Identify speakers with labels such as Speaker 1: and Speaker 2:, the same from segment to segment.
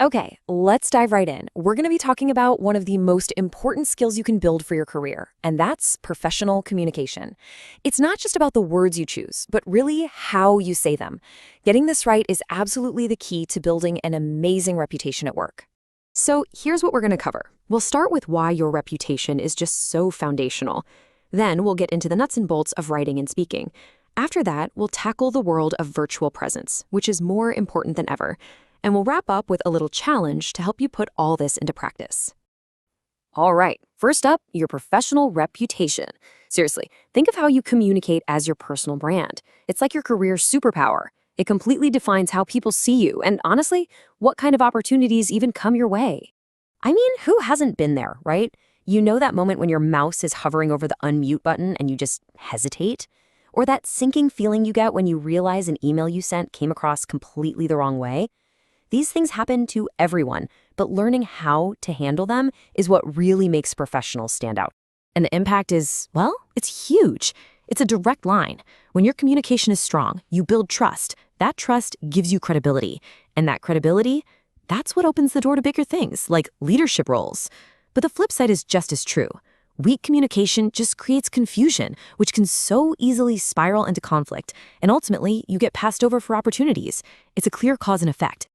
Speaker 1: Okay, let's dive right in. We're going to be talking about one of the most important skills you can build for your career, and that's professional communication. It's not just about the words you choose, but really how you say them. Getting this right is absolutely the key to building an amazing reputation at work. So here's what we're going to cover. We'll start with why your reputation is just so foundational. Then we'll get into the nuts and bolts of writing and speaking. After that, we'll tackle the world of virtual presence, which is more important than ever. And we'll wrap up with a little challenge to help you put all this into practice. All right, first up, your professional reputation. Seriously, think of how you communicate as your personal brand. It's like your career superpower. It completely defines how people see you and, honestly, what kind of opportunities even come your way. I mean, who hasn't been there, right? You know that moment when your mouse is hovering over the unmute button and you just hesitate? Or that sinking feeling you get when you realize an email you sent came across completely the wrong way? These things happen to everyone, but learning how to handle them is what really makes professionals stand out. And the impact is, well, it's huge. It's a direct line. When your communication is strong, you build trust. That trust gives you credibility. And that credibility, that's what opens the door to bigger things, like leadership roles. But the flip side is just as true. Weak communication just creates confusion, which can so easily spiral into conflict. And ultimately, you get passed over for opportunities. It's a clear cause and effect.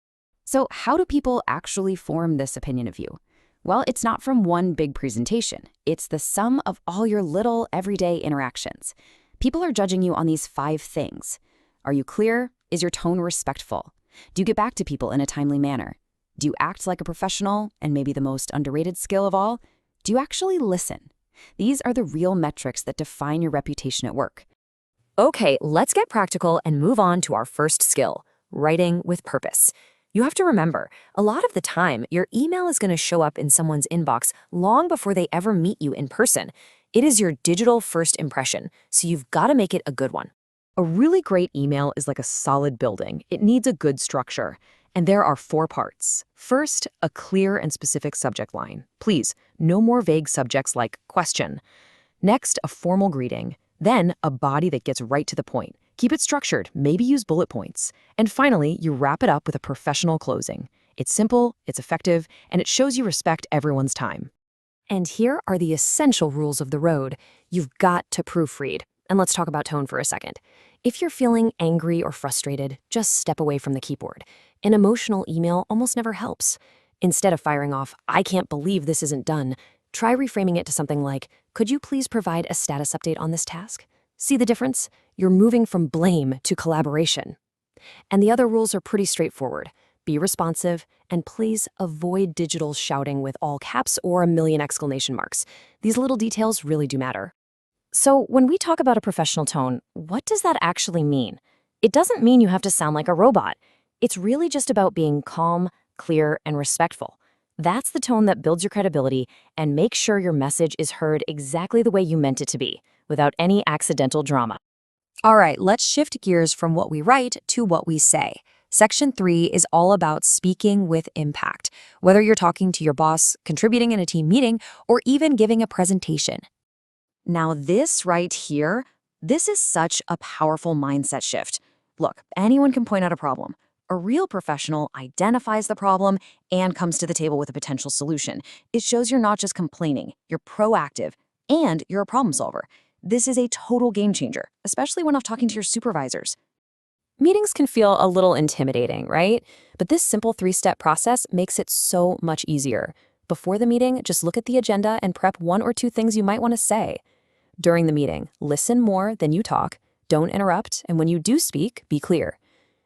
Speaker 2: So how do people actually form this opinion of you? Well, it's not from one big presentation. It's the sum of all your little everyday interactions. People are judging you on these 5 things. Are you clear? Is your tone respectful? Do you get back to people in a timely manner? Do you act like a professional? And maybe the most underrated skill of all, do you actually listen? These are the real metrics that define your reputation at work.
Speaker 1: Okay, let's get practical and move on to our first skill, writing with purpose. You have to remember, a lot of the time, your email is going to show up in someone's inbox long before they ever meet you in person. It is your digital first impression, so you've got to make it a good one. A really great email is like a solid building. It needs a good structure. And there are 4 parts. First, a clear and specific subject line. Please, no more vague subjects like question. Next, a formal greeting. Then, a body that gets right to the point. Keep it structured, maybe use bullet points. And finally, you wrap it up with a professional closing. It's simple, it's effective, and it shows you respect everyone's time. And here are the essential rules of the road. You've got to proofread. And let's talk about tone for a second. If you're feeling angry or frustrated, just step away from the keyboard. An emotional email almost never helps. Instead of firing off, "I can't believe this isn't done," try reframing it to something like, "Could you please provide a status update on this task?" See the difference? You're moving from blame to collaboration. And the other rules are pretty straightforward. Be responsive, and please avoid digital shouting with all caps or a million exclamation marks. These little details really do matter. So when we talk about a professional tone, what does that actually mean? It doesn't mean you have to sound like a robot. It's really just about being calm, clear, and respectful. That's the tone that builds your credibility and makes sure your message is heard exactly the way you meant it to be, without any accidental drama. All right, let's shift gears from what we write to what we say. Section 3 is all about speaking with impact, whether you're talking to your boss, contributing in a team meeting, or even giving a presentation. Now this right here, this is such a powerful mindset shift. Look, anyone can point out a problem. A real professional identifies the problem and comes to the table with a potential solution. It shows you're not just complaining, you're proactive, and you're a problem solver. This is a total game changer, especially when talking to your supervisors. Meetings can feel a little intimidating, right? But this simple 3-step process makes it so much easier. Before the meeting, just look at the agenda and prep 1 or 2 things you might want to say. During the meeting, listen more than you talk, don't interrupt, and when you do speak, be clear.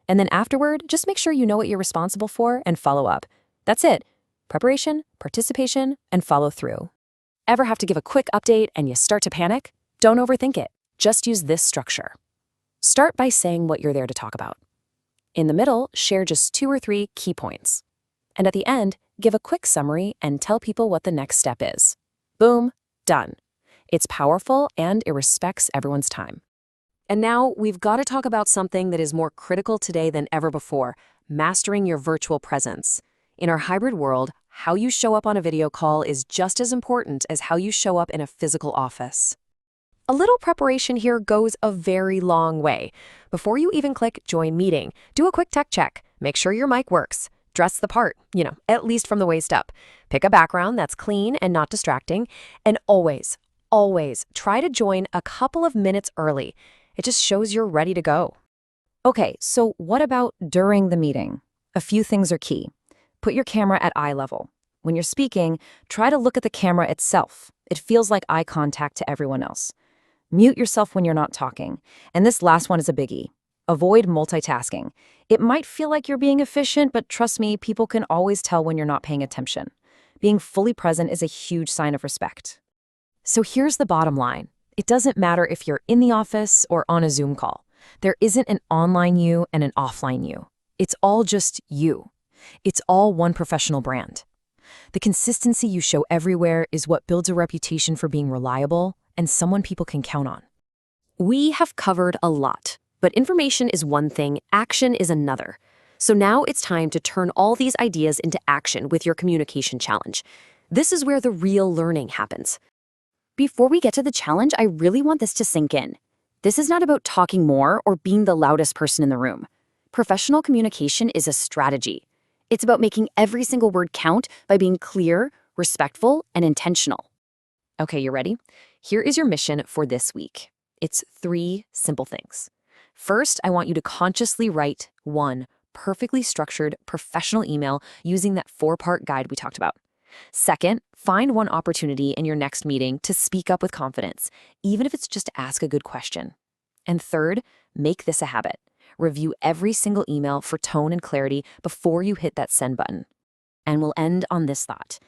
Speaker 1: And then afterward, just make sure you know what you're responsible for and follow up. That's it. Preparation, participation, and follow through. Ever have to give a quick update and you start to panic? Don't overthink it. Just use this structure. Start by saying what you're there to talk about. In the middle, share just 2 or 3 key points. And at the end, give a quick summary and tell people what the next step is. Boom, done. It's powerful and it respects everyone's time. And now we've got to talk about something that is more critical today than ever before, mastering your virtual presence. In our hybrid world, how you show up on a video call is just as important as how you show up in a physical office. A little preparation here goes a very long way. Before you even click Join Meeting, do a quick tech check. Make sure your mic works. dress the part, at least from the waist up. Pick a background that's clean and not distracting. And always try to join a couple of minutes early. It just shows you're ready to go. Okay, so what about during the meeting? A few things are key. Put your camera at eye level. When you're speaking, try to look at the camera itself. It feels like eye contact to everyone else. Mute yourself when you're not talking. And this last one is a biggie. Avoid multitasking. It might feel like you're being efficient, but trust me, people can always tell when you're not paying attention. Being fully present is a huge sign of respect. So here's the bottom line. It doesn't matter if you're in the office or on a Zoom call. There isn't an online you and an offline you. It's all just you. It's all one professional brand. The consistency you show everywhere is what builds a reputation for being reliable and someone people can count on. We have covered a lot, but information is one thing, action is another. So now it's time to turn all these ideas into action with your communication challenge. This is where the real learning happens.
Speaker 2: Before we get to the challenge, I really want this to sink in. This is not about talking more or being the loudest person in the room. Professional communication is a strategy. It's about making every single word count by being clear, respectful, and intentional.
Speaker 1: Okay, you ready? Here is your mission for this week. It's 3 simple things. First, I want you to consciously write 1 perfectly structured professional email using that 4-part guide we talked about. Second, find one opportunity in your next meeting to speak up with confidence, even if it's just to ask a good question. And third, make this a habit. Review every single email for tone and clarity before you hit that send button. And we'll end on this thought.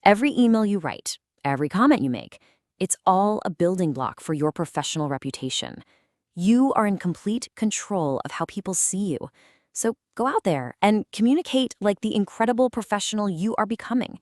Speaker 1: Every email you write, every comment you make, it's all a building block for your professional reputation. You are in complete control of how people see you. So go out there and communicate like the incredible professional you are becoming.